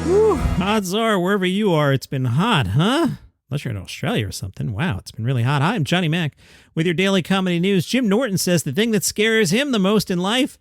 Whew, odds are, wherever you are, it's been hot, huh? Unless you're in Australia or something. Wow, it's been really hot. Hi, I'm Johnny Mac with your daily comedy news. Jim Norton says the thing that scares him the most in life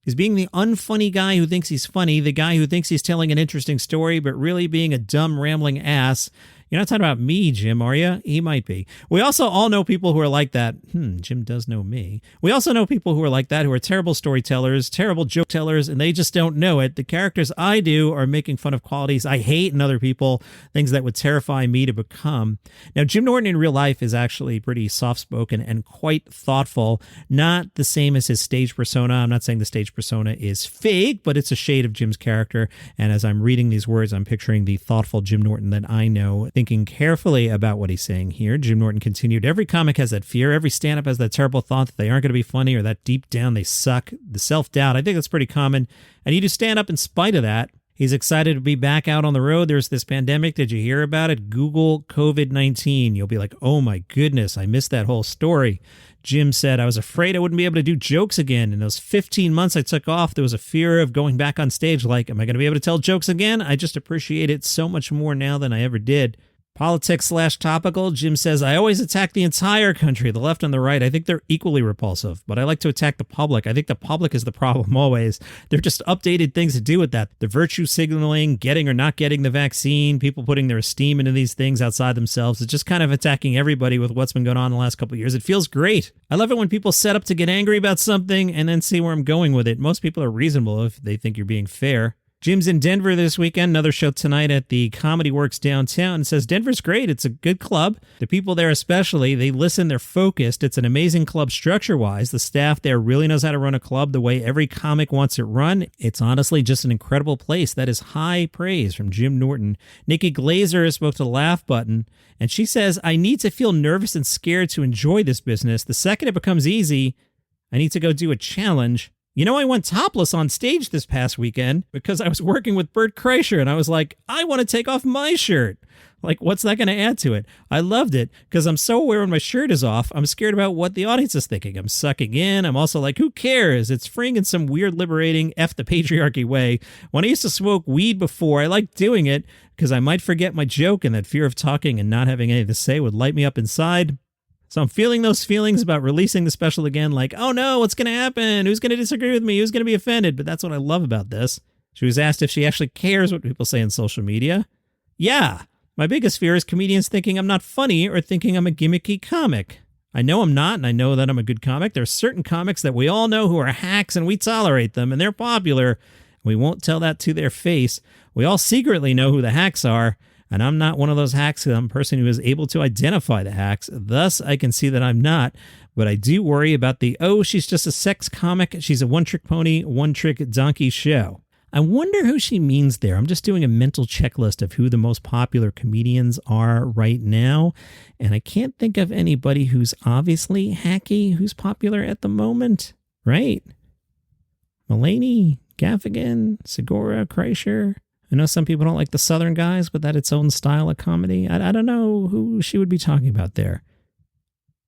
is being the unfunny guy who thinks he's funny, the guy who thinks he's telling an interesting story, but really being a dumb, rambling ass. You're not talking about me, Jim, are you? He might be. We also all know people who are like that. Jim does know me. We also know people who are like that, who are terrible storytellers, terrible joke tellers, and they just don't know it. The characters I do are making fun of qualities I hate in other people, things that would terrify me to become. Now, Jim Norton in real life is actually pretty soft-spoken and quite thoughtful. Not the same as his stage persona. I'm not saying the stage persona is fake, but it's a shade of Jim's character. And as I'm reading these words, I'm picturing the thoughtful Jim Norton that I know, thinking carefully about what he's saying here. Jim Norton continued, every comic has that fear. Every stand-up has that terrible thought that they aren't going to be funny or that deep down they suck. The self-doubt, I think that's pretty common. And you do stand up in spite of that. He's excited to be back out on the road. There's this pandemic. Did you hear about it? Google COVID-19. You'll be like, oh my goodness, I missed that whole story. Jim said, I was afraid I wouldn't be able to do jokes again. In those 15 months I took off, there was a fear of going back on stage. Like, am I going to be able to tell jokes again? I just appreciate it so much more now than I ever did. Politics/topical, Jim says, I always attack the entire country, the left and the right. I think they're equally repulsive, but I like to attack the public. I think the public is the problem always. They're just updated things to do with that. The virtue signaling, getting or not getting the vaccine, people putting their esteem into these things outside themselves. It's just kind of attacking everybody with what's been going on the last couple of years. It feels great. I love it when people set up to get angry about something and then see where I'm going with it. Most people are reasonable if they think you're being fair. Jim's in Denver this weekend, another show tonight at the Comedy Works downtown, and says Denver's great. It's a good club. The people there especially, they listen, they're focused. It's an amazing club structure-wise. The staff there really knows how to run a club the way every comic wants it run. It's honestly just an incredible place. That is high praise from Jim Norton. Nikki Glaser spoke to the Laugh Button, and she says, I need to feel nervous and scared to enjoy this business. The second it becomes easy, I need to go do a challenge. You know, I went topless on stage this past weekend because I was working with Bert Kreischer, and I was like, I want to take off my shirt. Like, what's that going to add to it? I loved it because I'm so aware when my shirt is off, I'm scared about what the audience is thinking. I'm sucking in. I'm also like, who cares? It's freeing in some weird, liberating, F the patriarchy way. When I used to smoke weed before, I liked doing it because I might forget my joke, and that fear of talking and not having anything to say would light me up inside. So I'm feeling those feelings about releasing the special again, like, oh no, what's going to happen? Who's going to disagree with me? Who's going to be offended? But that's what I love about this. She was asked if she actually cares what people say on social media. Yeah, my biggest fear is comedians thinking I'm not funny or thinking I'm a gimmicky comic. I know I'm not, and I know that I'm a good comic. There are certain comics that we all know who are hacks, and we tolerate them, and they're popular. We won't tell that to their face. We all secretly know who the hacks are. And I'm not one of those hacks. I'm a person who is able to identify the hacks. Thus, I can see that I'm not. But I do worry about the, oh, she's just a sex comic. She's a one-trick pony, one-trick donkey show. I wonder who she means there. I'm just doing a mental checklist of who the most popular comedians are right now. And I can't think of anybody who's obviously hacky, who's popular at the moment. Right? Mulaney, Gaffigan, Segura, Kreischer. I know some people don't like the Southern guys, but that's its own style of comedy. I don't know who she would be talking about there.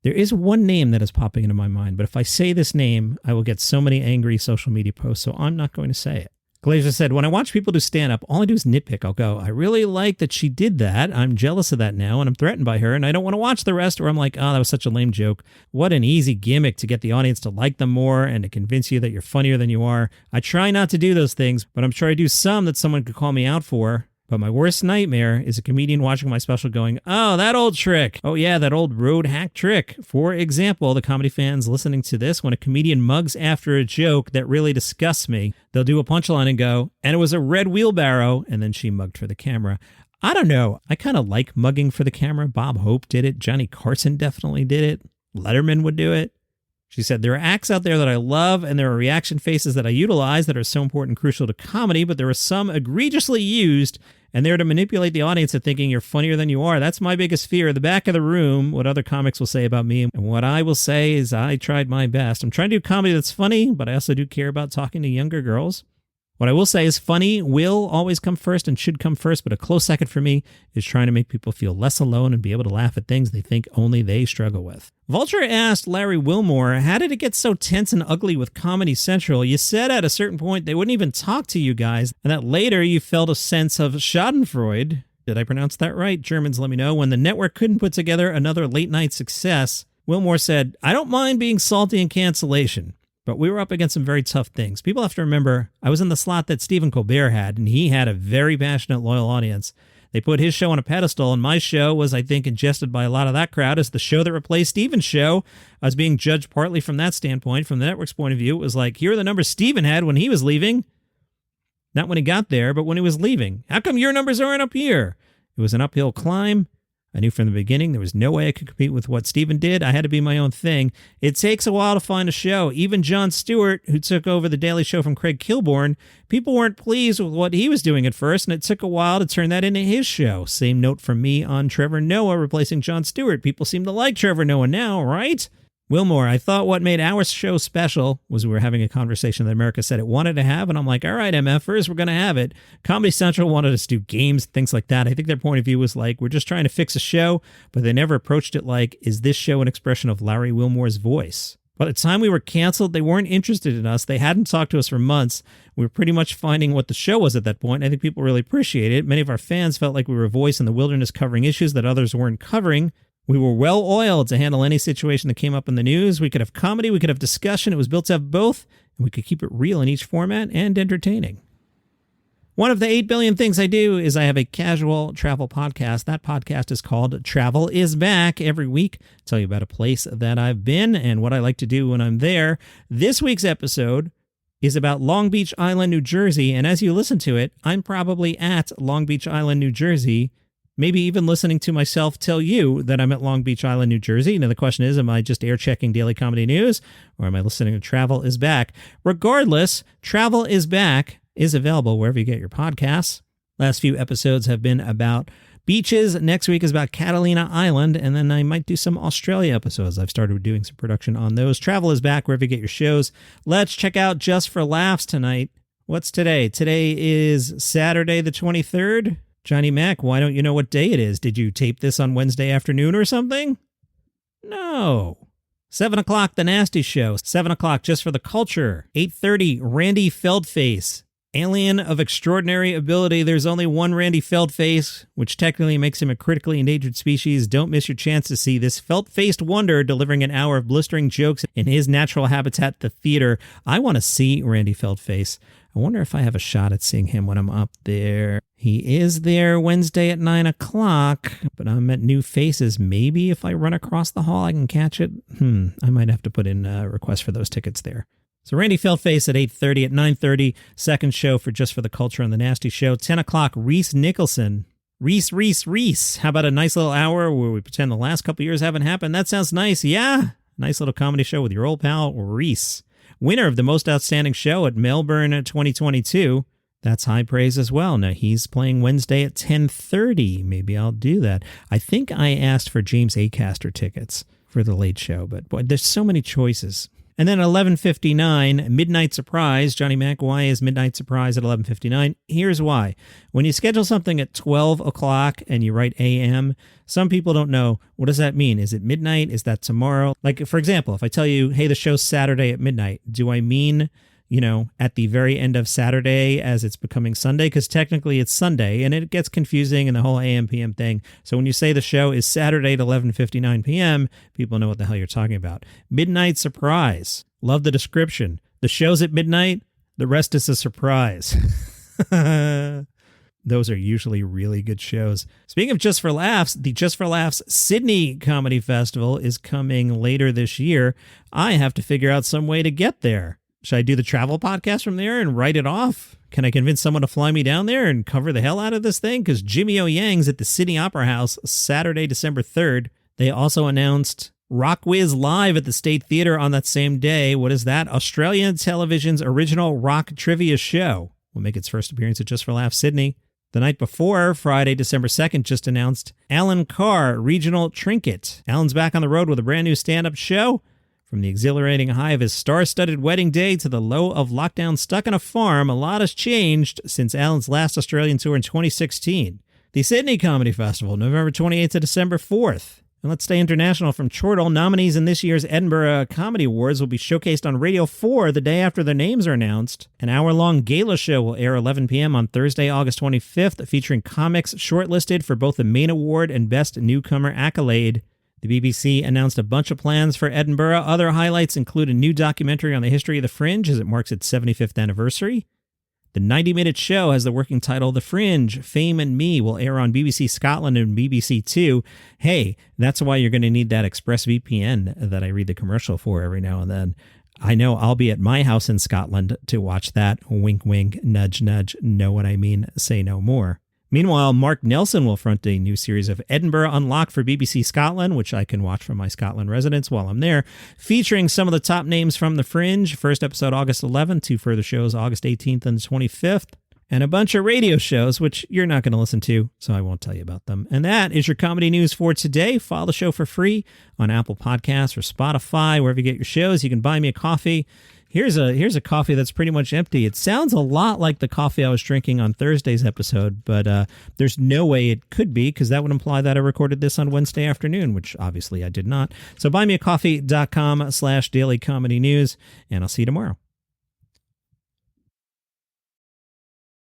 There is one name that is popping into my mind, but if I say this name, I will get so many angry social media posts, so I'm not going to say it. Glaser said, when I watch people do stand-up, all I do is nitpick. I'll go, I really like that she did that. I'm jealous of that now, and I'm threatened by her, and I don't want to watch the rest, or I'm like, oh, that was such a lame joke. What an easy gimmick to get the audience to like them more and to convince you that you're funnier than you are. I try not to do those things, but I'm sure I do some that someone could call me out for. But my worst nightmare is a comedian watching my special going, oh, that old trick. Oh, yeah, that old road hack trick. For example, the comedy fans listening to this, when a comedian mugs after a joke that really disgusts me, they'll do a punchline and go, and it was a red wheelbarrow, and then she mugged for the camera. I don't know. I kind of like mugging for the camera. Bob Hope did it. Johnny Carson definitely did it. Letterman would do it. She said, there are acts out there that I love, and there are reaction faces that I utilize that are so important and crucial to comedy, but there are some egregiously used, and they're to manipulate the audience into thinking you're funnier than you are. That's my biggest fear. The back of the room, what other comics will say about me, and what I will say is I tried my best. I'm trying to do comedy that's funny, but I also do care about talking to younger girls. What I will say is funny will always come first and should come first, but a close second for me is trying to make people feel less alone and be able to laugh at things they think only they struggle with. Vulture asked Larry Wilmore, how did it get so tense and ugly with Comedy Central? You said at a certain point they wouldn't even talk to you guys, and that later you felt a sense of schadenfreude. Did I pronounce that right? Germans, let me know. When the network couldn't put together another late-night success, Wilmore said, I don't mind being salty in cancellation, but we were up against some very tough things. People have to remember, I was in the slot that Stephen Colbert had, and he had a very passionate, loyal audience. They put his show on a pedestal, and my show was, I think, ingested by a lot of that crowd as the show that replaced Stephen's show. I was being judged partly from that standpoint. From the network's point of view, it was like, here are the numbers Stephen had when he was leaving. Not when he got there, but when he was leaving. How come your numbers aren't up here? It was an uphill climb. I knew from the beginning there was no way I could compete with what Stephen did. I had to be my own thing. It takes a while to find a show. Even Jon Stewart, who took over The Daily Show from Craig Kilborn, people weren't pleased with what he was doing at first, and it took a while to turn that into his show. Same note from me on Trevor Noah replacing Jon Stewart. People seem to like Trevor Noah now, right? Wilmore, I thought what made our show special was we were having a conversation that America said it wanted to have, and I'm like, all right, MFers, we're going to have it. Comedy Central wanted us to do games, things like that. I think their point of view was like, we're just trying to fix a show, but they never approached it like, is this show an expression of Larry Wilmore's voice? By the time we were canceled, they weren't interested in us. They hadn't talked to us for months. We were pretty much finding what the show was at that point. I think people really appreciated it. Many of our fans felt like we were a voice in the wilderness covering issues that others weren't covering. We were well-oiled to handle any situation that came up in the news. We could have comedy, we could have discussion. It was built to have both, and we could keep it real in each format and entertaining. One of the 8 billion things I do is I have a casual travel podcast. That podcast is called Travel is Back. Every week, I tell you about a place that I've been and what I like to do when I'm there. This week's episode is about Long Beach Island, New Jersey, and as you listen to it, I'm probably at Long Beach Island, New Jersey, maybe even listening to myself tell you that I'm at Long Beach Island, New Jersey. Now, the question is, am I just air-checking Daily Comedy News, or am I listening to Travel is Back? Regardless, Travel is Back is available wherever you get your podcasts. Last few episodes have been about beaches. Next week is about Catalina Island, and then I might do some Australia episodes. I've started doing some production on those. Travel is Back wherever you get your shows. Let's check out Just for Laughs tonight. What's today? Today is Saturday the 23rd. Johnny Mac, why don't you know what day it is? Did you tape this on Wednesday afternoon or something? No. 7 o'clock, The Nasty Show. 7 o'clock, Just for the Culture. 8:30, Randy Feldface. Alien of extraordinary ability. There's only one Randy Feldface, which technically makes him a critically endangered species. Don't miss your chance to see this felt-faced wonder delivering an hour of blistering jokes in his natural habitat, the theater. I want to see Randy Feldface. I wonder if I have a shot at seeing him when I'm up there. He is there Wednesday at 9 o'clock, but I'm at New Faces. Maybe if I run across the hall, I can catch it. I might have to put in a request for those tickets there. So Randy Feldface at 8:30. At 9:30, second show for Just for the Culture on The Nasty Show. 10 o'clock, Reese Nicholson. Reese. How about a nice little hour where we pretend the last couple years haven't happened? That sounds nice. Yeah. Nice little comedy show with your old pal, Reese. Winner of the Most Outstanding Show at Melbourne 2022. That's high praise as well. Now, he's playing Wednesday at 10:30. Maybe I'll do that. I think I asked for James Acaster tickets for the late show, but boy, there's so many choices. And then 11:59, Midnight Surprise. Johnny Mac, why is Midnight Surprise at 11:59? Here's why. When you schedule something at 12 o'clock and you write AM, some people don't know, what does that mean? Is it midnight? Is that tomorrow? Like, for example, if I tell you, hey, the show's Saturday at midnight, do I mean, at the very end of Saturday as it's becoming Sunday? Because technically it's Sunday, and it gets confusing in the whole AM, PM thing. So when you say the show is Saturday at 11:59 p.m., people know what the hell you're talking about. Midnight Surprise. Love the description. The show's at midnight. The rest is a surprise. Those are usually really good shows. Speaking of Just for Laughs, the Just for Laughs Sydney Comedy Festival is coming later this year. I have to figure out some way to get there. Should I do the travel podcast from there and write it off? Can I convince someone to fly me down there and cover the hell out of this thing? Because Jimmy O Yang's at the Sydney Opera House Saturday, December 3rd. They also announced Rock Wiz Live at the State Theatre on that same day. What is that? Australian television's original rock trivia show will make its first appearance at Just for Laughs Sydney. The night before, Friday, December 2nd, just announced Alan Carr, Regional Trinket. Alan's back on the road with a brand new stand-up show. From the exhilarating high of his star-studded wedding day to the low of lockdown stuck on a farm, a lot has changed since Alan's last Australian tour in 2016. The Sydney Comedy Festival, November 28th to December 4th. And let's stay international from Chortle. Nominees in this year's Edinburgh Comedy Awards will be showcased on Radio 4 the day after their names are announced. An hour-long gala show will air 11 p.m. on Thursday, August 25th, featuring comics shortlisted for both the main award and Best Newcomer accolade. The BBC announced a bunch of plans for Edinburgh. Other highlights include a new documentary on the history of the Fringe as it marks its 75th anniversary. The 90-minute show has the working title The Fringe, Fame and Me will air on BBC Scotland and BBC Two. Hey, that's why you're going to need that ExpressVPN that I read the commercial for every now and then. I know I'll be at my house in Scotland to watch that. Wink, wink, nudge, nudge. Know what I mean? Say no more. Meanwhile, Mark Nelson will front a new series of Edinburgh Unlocked for BBC Scotland, which I can watch from my Scotland residence while I'm there, featuring some of the top names from The Fringe. First episode August 11th, two further shows August 18th and 25th, and a bunch of radio shows, which you're not going to listen to, so I won't tell you about them. And that is your comedy news for today. Follow the show for free on Apple Podcasts or Spotify, wherever you get your shows. You can buy me a coffee. Here's a coffee that's pretty much empty. It sounds a lot like the coffee I was drinking on Thursday's episode, but there's no way it could be, because that would imply that I recorded this on Wednesday afternoon, which obviously I did not. So buymeacoffee.com/dailycomedynews, and I'll see you tomorrow.